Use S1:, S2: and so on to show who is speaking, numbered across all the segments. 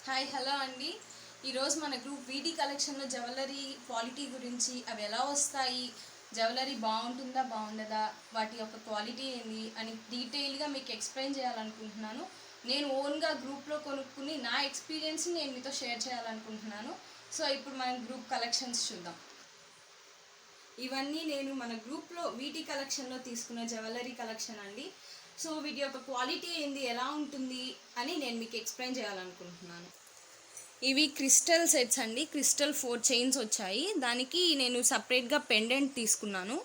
S1: Hi hello అండి. ఈరోజు మన గ్రూప్ వీడి కలెక్షన్లో జ్యువెలరీ క్వాలిటీ గురించి, అవి ఎలా వస్తాయి, జ్యువెలరీ బాగుంటుందా బాగుండదా, వాటి యొక్క క్వాలిటీ ఏంది అని డీటెయిల్గా మీకు ఎక్స్ప్లెయిన్ చేయాలనుకుంటున్నాను. నేను ఓన్గా గ్రూప్లో కొనుక్కుని నా ఎక్స్పీరియన్స్ని నేను మీతో షేర్ చేయాలనుకుంటున్నాను. సో ఇప్పుడు మనం గ్రూప్ కలెక్షన్స్ చూద్దాం. ఇవన్నీ నేను మన గ్రూప్లో వీటి కలెక్షన్లో తీసుకున్న జ్యువెలరీ కలెక్షన్ అండి. సో వీటి యొక్క క్వాలిటీ ఏంది, ఎలా ఉంటుంది అని నేను మీకు ఎక్స్ప్లెయిన్ చేయాలనుకుంటున్నాను. ఇవి క్రిస్టల్ సెట్స్ అండి. క్రిస్టల్ 4 చైన్స్ వచ్చాయి. దానికి నేను సపరేట్గా పెండెంట్ తీసుకున్నాను.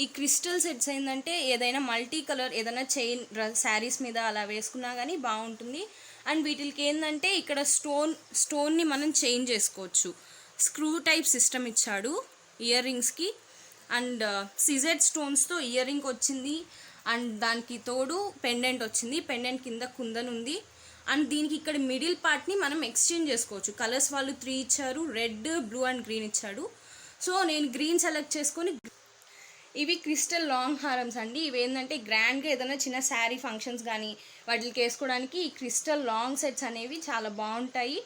S1: ఈ క్రిస్టల్ సెట్స్ ఏంటంటే ఏదైనా మల్టీ కలర్ ఏదైనా చైన్ శారీస్ మీద అలా వేసుకున్నా కానీ బాగుంటుంది. అండ్ వీటికి ఏంటంటే ఇక్కడ స్టోన్ని మనం చేంజ్ చేసుకోవచ్చు. స్క్రూ టైప్ సిస్టమ్ ఇచ్చాడు ఇయర్ రింగ్స్కి. అండ్ సిజెడ్ స్టోన్స్తో ఇయర్ రింగ్ వచ్చింది. అండ్ దానికి తోడు పెండెంట్ వచ్చింది. పెండెంట్ కింద కుందన్ ఉంది. అండ్ దీనికి ఇక్కడ మిడిల్ పార్ట్ని మనం ఎక్స్చేంజ్ చేసుకోవచ్చు. కలర్స్ వాళ్ళు 3 ఇచ్చారు, రెడ్, బ్లూ అండ్ గ్రీన్ ఇచ్చాడు. సో నేను గ్రీన్ సెలెక్ట్ చేసుకొని, ఇవి క్రిస్టల్ లాంగ్ హారమ్స్ అండి. ఇవి ఏంటంటే గ్రాండ్గా ఏదైనా చిన్న శారీ ఫంక్షన్స్ కానీ వాటికి వేసుకోవడానికి ఈ క్రిస్టల్ లాంగ్ సెట్స్ అనేవి చాలా బాగుంటాయి.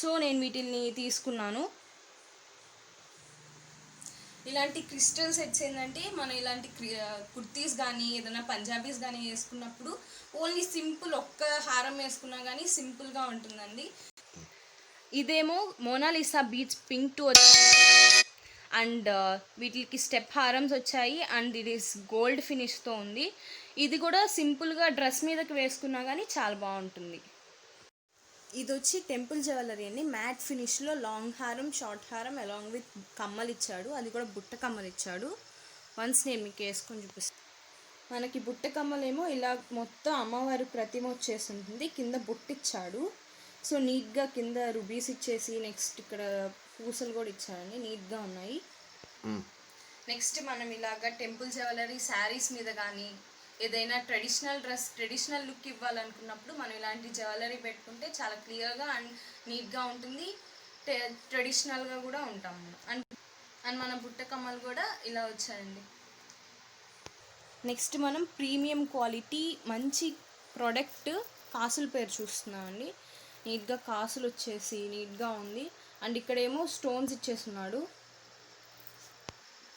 S1: సో నేను వీటిని తీసుకున్నాను. ఇలాంటి క్రిస్టల్ సెట్స్ ఏంటంటే మనం ఇలాంటి కుర్తీస్ కానీ ఏదైనా పంజాబీస్ కానీ వేసుకున్నప్పుడు ఓన్లీ సింపుల్ ఒక్క హారం వేసుకున్నా కానీ సింపుల్గా ఉంటుందండి. ఇదేమో Mona Lisa peach pink two and వీటికి స్టెప్ హారమ్స్ వచ్చాయి. అండ్ ఇది గోల్డ్ ఫినిష్తో ఉంది. ఇది కూడా సింపుల్గా డ్రెస్ మీదకి వేసుకున్నా కానీ చాలా బాగుంటుంది. ఇది వచ్చి టెంపుల్ జ్యువెలరీ అండి. మ్యాట్ ఫినిష్లో లాంగ్ హారం, షార్ట్ హారం అలాంగ్ విత్ కమ్మలు ఇచ్చాడు. అది కూడా బుట్ట కమ్మలు ఇచ్చాడు. వన్స్ నేను మీకు వేసుకొని చూపిస్తాను. మనకి బుట్ట కమ్మలేమో ఇలా మొత్తం అమ్మవారి ప్రతిమ వచ్చేసి ఉంటుంది. కింద బుట్ట ఇచ్చాడు. సో నీట్గా కింద రుబీస్ ఇచ్చేసి నెక్స్ట్ ఇక్కడ పూసలు కూడా ఇచ్చాడండి. నీట్గా ఉన్నాయి. నెక్స్ట్ మనం ఇలాగ టెంపుల్ జ్యువెలరీ శారీస్ మీద కానీ ఏదైనా ట్రెడిషనల్ లుక్ ఇవ్వాలనుకున్నప్పుడు మనం ఇలాంటి జ్యువెలరీ పెట్టుకుంటే చాలా క్లియర్గా అండ్ నీట్గా ఉంటుంది. ట్రెడిషనల్గా కూడా ఉంటాం మనం. అండ్ మన బుట్ట కమ్మలు కూడా ఇలా వచ్చాయండి. నెక్స్ట్ మనం ప్రీమియం క్వాలిటీ మంచి ప్రోడక్ట్ కాసుల పేరు చూస్తున్నామండి. నీట్గా కాసులు వచ్చేసి నీట్గా ఉంది. అండ్ ఇక్కడేమో స్టోన్స్ ఇచ్చేస్తున్నాడు.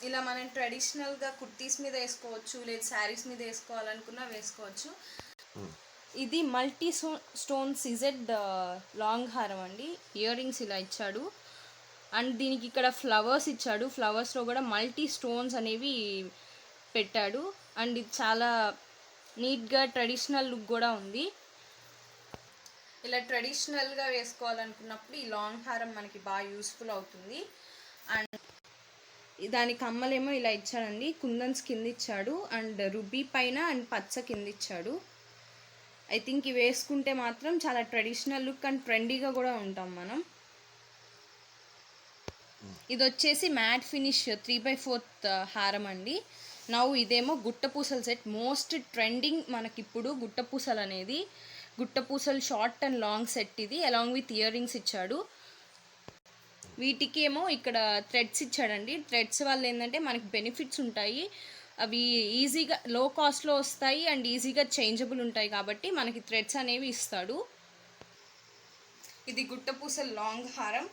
S1: ఇలా మనం ట్రెడిషనల్గా కుర్తీస్ మీద వేసుకోవచ్చు, లేదా శారీస్ మీద వేసుకోవాలనుకున్నా వేసుకోవచ్చు. ఇది మల్టీ స్టోన్ సిజెడ్ లాంగ్ హారం అండి. ఇయర్ రింగ్స్ ఇలా ఇచ్చాడు. అండ్ దీనికి ఇక్కడ ఫ్లవర్స్ ఇచ్చాడు. ఫ్లవర్స్లో కూడా మల్టీ స్టోన్స్ అనేవి పెట్టాడు. అండ్ ఇది చాలా నీట్గా ట్రెడిషనల్ లుక్ కూడా ఉంది. ఇలా ట్రెడిషనల్గా వేసుకోవాలనుకున్నప్పుడు ఈ లాంగ్ హారం మనకి బాగా యూస్ఫుల్ అవుతుంది. అండ్ దాని కమ్మలేమో ఇలా ఇచ్చాడండి. కుందన్స్ కింద ఇచ్చాడు. అండ్ రుబీ పైన అండ్ పచ్చ కింద ఇచ్చాడు. ఐ థింక్ ఇవి వేసుకుంటే మాత్రం చాలా ట్రెడిషనల్ లుక్ అండ్ ట్రెండీగా కూడా ఉంటాం మనం. ఇది వచ్చేసి మ్యాట్ ఫినిష్ 3/4 హారం అండి. ఇదేమో గుట్టపూసల సెట్. మోస్ట్ ట్రెండింగ్ మనకిప్పుడు గుట్టపూసలు అనేది. గుట్టపూసలు షార్ట్ అండ్ లాంగ్ సెట్ ఇది. అలాంగ్ విత్ ఇయర్ రింగ్స్ ఇచ్చాడు. వీటికి ఏమో ఇక్కడ థ్రెడ్స్ ఇచ్చాడండి. థ్రెడ్స్ వల్ల ఏంటంటే మనకి బెనిఫిట్స్ ఉంటాయి. అవి ఈజీగా లో కాస్ట్లో వస్తాయి అండ్ ఈజీగా చేంజబుల్ ఉంటాయి కాబట్టి మనకి థ్రెడ్స్ అనేవి ఇస్తాడు. ఇది గుట్టపూసల లాంగ్ హారం.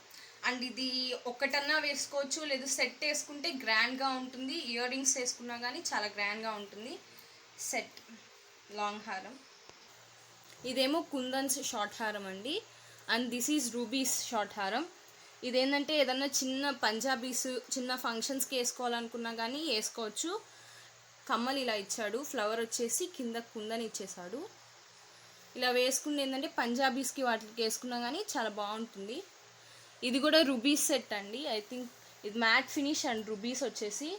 S1: అండ్ ఇది ఒకటన్నా వేసుకోవచ్చు, లేదు సెట్ వేసుకుంటే గ్రాండ్గా ఉంటుంది. ఇయర్ రింగ్స్ వేసుకున్నా కానీ చాలా గ్రాండ్గా ఉంటుంది. సెట్ లాంగ్ హారం. ఇదేమో కుందన్స్ షార్ట్ హారం అండి. And this is rubies short హారం. ఇదేంటంటే ఏదన్నా చిన్న పంజాబీస్ చిన్న ఫంక్షన్స్కి వేసుకోవాలనుకున్నా కానీ వేసుకోవచ్చు. కమ్మలు ఇలా ఇచ్చాడు. ఫ్లవర్ వచ్చేసి కింద కుందని ఇచ్చేసాడు. ఇలా వేసుకుంటే ఏంటంటే పంజాబీస్కి వాటికి వేసుకున్నా కానీ చాలా బాగుంటుంది. ఇది కూడా రుబీస్ సెట్ అండి. ఐ థింక్ ఇది మ్యాట్ ఫినిష్ అండ్ రుబీస్ వచ్చేసి.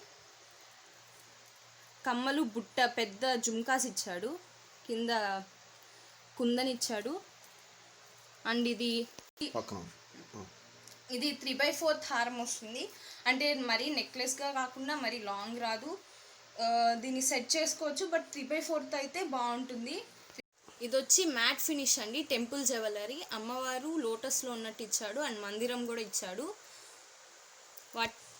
S1: కమ్మలు బుట్ట పెద్ద జుమ్కాస్ ఇచ్చాడు. కింద కుందని ఇచ్చాడు. అండ్ ఇది 3/4 హారం వస్తుంది. అంటే మరీ నెక్లెస్గా కాకుండా మరీ లాంగ్ రాదు. దీన్ని సెట్ చేసుకోవచ్చు, బట్ 3/4 అయితే బాగుంటుంది. ఇది వచ్చి మ్యాట్ ఫినిష్ అండి. Temple jewellery. అమ్మవారు లోటస్లో ఉన్నట్టు ఇచ్చాడు. అండ్ మందిరం కూడా ఇచ్చాడు.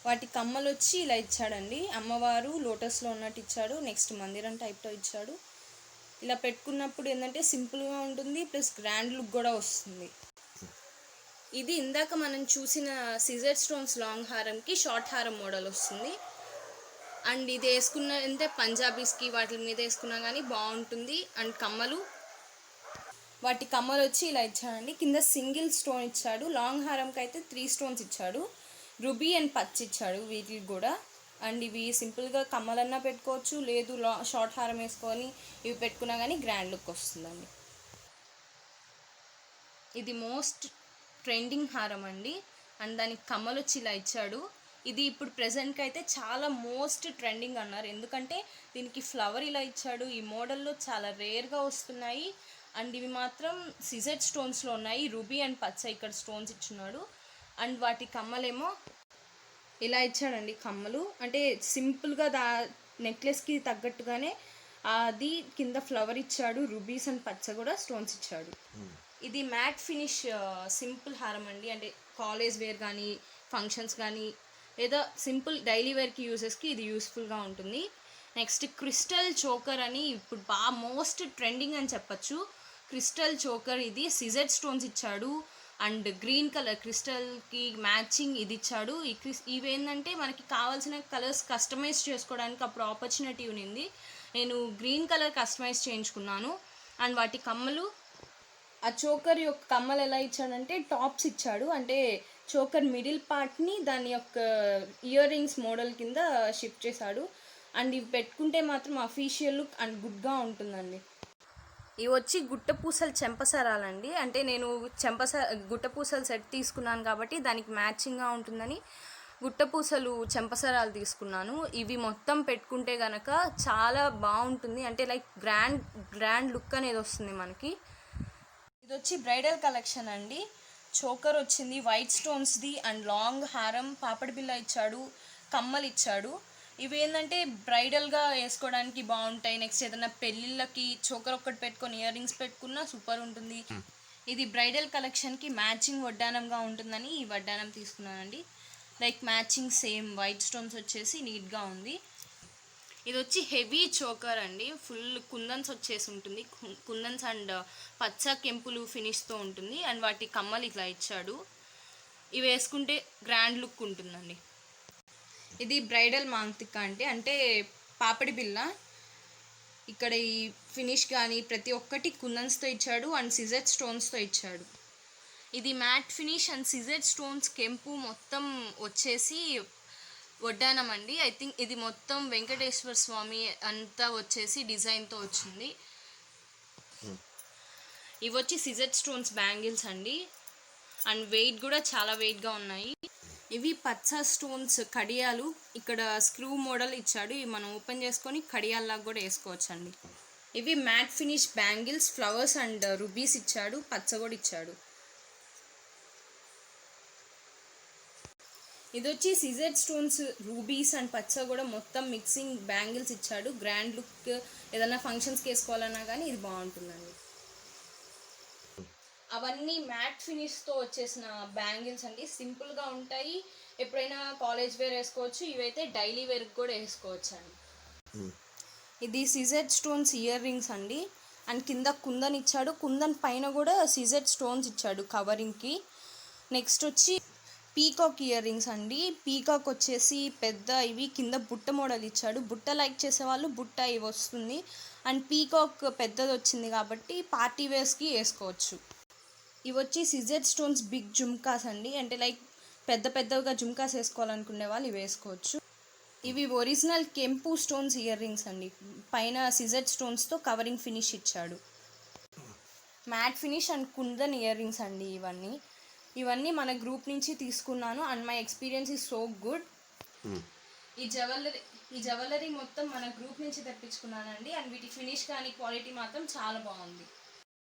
S1: వాటి కమ్మలు వచ్చి ఇలా ఇచ్చాడండి. అమ్మవారు లోటస్లో ఉన్నట్టు ఇచ్చాడు. నెక్స్ట్ మందిరం టైప్లో ఇచ్చాడు. ఇలా పెట్టుకున్నప్పుడు ఏంటంటే సింపుల్గా ఉంటుంది, ప్లస్ గ్రాండ్ లుక్ కూడా వస్తుంది. ఇది ఇందాక మనం చూసిన సిజర్ స్టోన్స్ లాంగ్ హారంకి షార్ట్ హారం మోడల్ వస్తుంది. అండ్ ఇది వేసుకున్న అంటే పంజాబీస్కి వాటి మీద వేసుకున్నా కానీ బాగుంటుంది. అండ్ కమ్మలు, వాటి కమ్మలు వచ్చి ఇలా ఇచ్చాడండి. కింద సింగిల్ స్టోన్ ఇచ్చాడు. లాంగ్ హారంకి అయితే 3 స్టోన్స్ ఇచ్చాడు. రుబీ అండ్ పచ్చి ఇచ్చాడు వీటికి కూడా. అండ్ ఇవి సింపుల్గా కమ్మలన్నా పెట్టుకోవచ్చు, లేదు షార్ట్ హారం వేసుకొని ఇవి పెట్టుకున్నా కానీ గ్రాండ్ లుక్ వస్తుందండి. ఇది మోస్ట్ ట్రెండింగ్ హారం అండి. అండ్ దానికి కమ్మలు వచ్చి ఇలా ఇచ్చాడు. ఇది ఇప్పుడు ప్రెజెంట్కి అయితే చాలా మోస్ట్ ట్రెండింగ్ అన్నారు, ఎందుకంటే దీనికి ఫ్లవర్ ఇలా ఇచ్చాడు. ఈ మోడల్లో చాలా రేర్గా వస్తున్నాయి. అండ్ ఇవి మాత్రం సిజెడ్ స్టోన్స్లో ఉన్నాయి. రూబీ అండ్ పచ్చ ఇక్కడ స్టోన్స్ ఇచ్చున్నాడు. అండ్ వాటి కమ్మలేమో ఇలా ఇచ్చాడండి. కమ్మలు అంటే సింపుల్గా నెక్లెస్కి తగ్గట్టుగానే అది కింద ఫ్లవర్ ఇచ్చాడు. రూబీస్ అండ్ పచ్చ కూడా స్టోన్స్ ఇచ్చాడు. ఇది మ్యాట్ ఫినిష్ సింపుల్ హారం అండి. అంటే కాలేజ్ వేర్ కానీ ఫంక్షన్స్ కానీ లేదా సింపుల్ డైలీ వేర్కి యూజెస్కి ఇది యూస్ఫుల్గా ఉంటుంది. నెక్స్ట్ క్రిస్టల్ చోకర్ అని ఇప్పుడు బాగా మోస్ట్ ట్రెండింగ్ అని చెప్పచ్చు. క్రిస్టల్ చోకర్ ఇది సిజెడ్ స్టోన్స్ ఇచ్చాడు. అండ్ గ్రీన్ కలర్ క్రిస్టల్కి మ్యాచింగ్ ఇది ఇచ్చాడు. ఇవేంటంటే మనకి కావాల్సిన కలర్స్ కస్టమైజ్ చేసుకోవడానికి అప్పుడు ఆపర్చునిటీ ఉంది. నేను గ్రీన్ కలర్ కస్టమైజ్ చేయించుకున్నాను. అండ్ వాటి కమ్మలు, ఆ చోకర్ యొక్క కమ్మలు ఎలా ఇచ్చాడంటే టాప్స్ ఇచ్చాడు. అంటే చోకర్ మిడిల్ పార్ట్ని దాని యొక్క ఇయర్ రింగ్స్ మోడల్ కింద షిఫ్ట్ చేశాడు. అండ్ ఇవి పెట్టుకుంటే మాత్రం అఫీషియల్ లుక్ అండ్ గుడ్గా ఉంటుందండి. ఇవి వచ్చి గుట్టపూసలు చెంపసరాలండి. అంటే నేను గుట్టపూసలు సెట్ తీసుకున్నాను కాబట్టి దానికి మ్యాచింగ్గా ఉంటుందని గుట్టపూసలు చెంపసరాలు తీసుకున్నాను. ఇవి మొత్తం పెట్టుకుంటే కనుక చాలా బాగుంటుంది. అంటే లైక్ గ్రాండ్ లుక్ అనేది వస్తుంది మనకి. ఇది వచ్చి బ్రైడల్ కలెక్షన్ అండి. చోకర్ వచ్చింది వైట్ స్టోన్స్ది. అండ్ లాంగ్ హారం, పాపడి బిల్ల ఇచ్చాడు, కమ్మలు ఇచ్చాడు. ఇవి ఏంటంటే బ్రైడల్గా వేసుకోవడానికి బాగుంటాయి. నెక్స్ట్ ఏదైనా పెళ్ళిళ్ళకి చోకర్ ఒక్కటి పెట్టుకొని ఇయర్ రింగ్స్ పెట్టుకున్నా సూపర్ ఉంటుంది. ఇది బ్రైడల్ కలెక్షన్కి మ్యాచింగ్ వడ్డానంగా ఉంటుందని ఈ వడ్డానం తీసుకున్నానండి. Like matching same white stones వచ్చేసి నీట్గా ఉంది. ఇది వచ్చి హెవీ చోకర్ అండి. ఫుల్ కుందన్స్ వచ్చేసి ఉంటుంది. కుందన్స్ అండ్ పచ్చ కెంపులు ఫినిష్తో ఉంటుంది. అండ్ వాటి కమ్మలు ఇట్లా ఇచ్చాడు. ఇవి వేసుకుంటే గ్రాండ్ లుక్ ఉంటుందండి. ఇది బ్రైడల్ మాంతిక అంటే పాపడి బిల్ల. ఇక్కడ ఈ ఫినిష్ కానీ ప్రతి ఒక్కటి కుందన్స్తో ఇచ్చాడు. అండ్ సిజెడ్ స్టోన్స్తో ఇచ్చాడు. ఇది matte finish and CZ stones కెంపు మొత్తం వచ్చేసి వడ్డానం అండి. ఐ థింక్ ఇది మొత్తం వెంకటేశ్వర స్వామి అంతా వచ్చేసి డిజైన్తో వచ్చింది. ఇవి వచ్చి సిజెడ్ స్టోన్స్ బ్యాంగిల్స్ అండి. అండ్ వెయిట్ కూడా చాలా వెయిట్గా ఉన్నాయి. ఇవి పచ్చ స్టోన్స్ కడియాలు. ఇక్కడ స్క్రూ మోడల్ ఇచ్చాడు. ఇవి మనం ఓపెన్ చేసుకొని కడియాల్లాగా కూడా వేసుకోవచ్చు అండి. ఇవి matte finish bangles, flowers and rubies ఇచ్చాడు, పచ్చ కూడా ఇచ్చాడు. ఇది వచ్చి సిజెడ్ స్టోన్స్, రూబీస్ అండ్ పచ్చ కూడా మొత్తం మిక్సింగ్ బ్యాంగిల్స్ ఇచ్చాడు. గ్రాండ్ లుక్ ఏదైనా ఫంక్షన్స్కి వేసుకోవాలన్నా కానీ ఇది బాగుంటుందండి. అవన్నీ మ్యాట్ ఫినిష్తో వచ్చేసిన బ్యాంగిల్స్ అండి. సింపుల్గా ఉంటాయి, ఎప్పుడైనా కాలేజ్ వేర్ వేసుకోవచ్చు. ఇవైతే డైలీ వేర్కి కూడా వేసుకోవచ్చు అండి. ఇది సిజెడ్ స్టోన్స్ ఇయర్ రింగ్స్ అండి. అండ్ కింద కుందన్ ఇచ్చాడు. కుందన్ పైన కూడా సిజెడ్ స్టోన్స్ ఇచ్చాడు కవరింగ్కి. నెక్స్ట్ వచ్చి పీకాక్ ఇయర్ రింగ్స్ అండి. పీకాక్ వచ్చేసి పెద్ద ఇవి కింద బుట్ట మోడల్ ఇచ్చాడు. బుట్ట లైక్ చేసేవాళ్ళు బుట్ట ఇవి వస్తుంది. అండ్ పీకాక్ పెద్దది వచ్చింది కాబట్టి పార్టీ వేర్స్కి వేసుకోవచ్చు. ఇవి వచ్చి సిజెడ్ స్టోన్స్ బిగ్ జుమ్కాస్ అండి. అంటే లైక్ పెద్దగా జుమ్కాస్ వేసుకోవాలనుకునే వాళ్ళు ఇవి వేసుకోవచ్చు. ఇవి ఒరిజినల్ కెంపు స్టోన్స్ ఇయర్ రింగ్స్ అండి. పైన సిజెడ్ స్టోన్స్తో కవరింగ్ ఫినిష్ ఇచ్చాడు. Matte finish and kundan earrings అండి. ఇవన్నీ మన గ్రూప్ నుంచి తీసుకున్నాను. And my experience is so good. ఈ జ్యువెలరీ మొత్తం మన గ్రూప్ నుంచి తెప్పించుకున్నానండి. అండ్ వీటి ఫినిష్ కానీ క్వాలిటీ మాత్రం చాలా బాగుంది.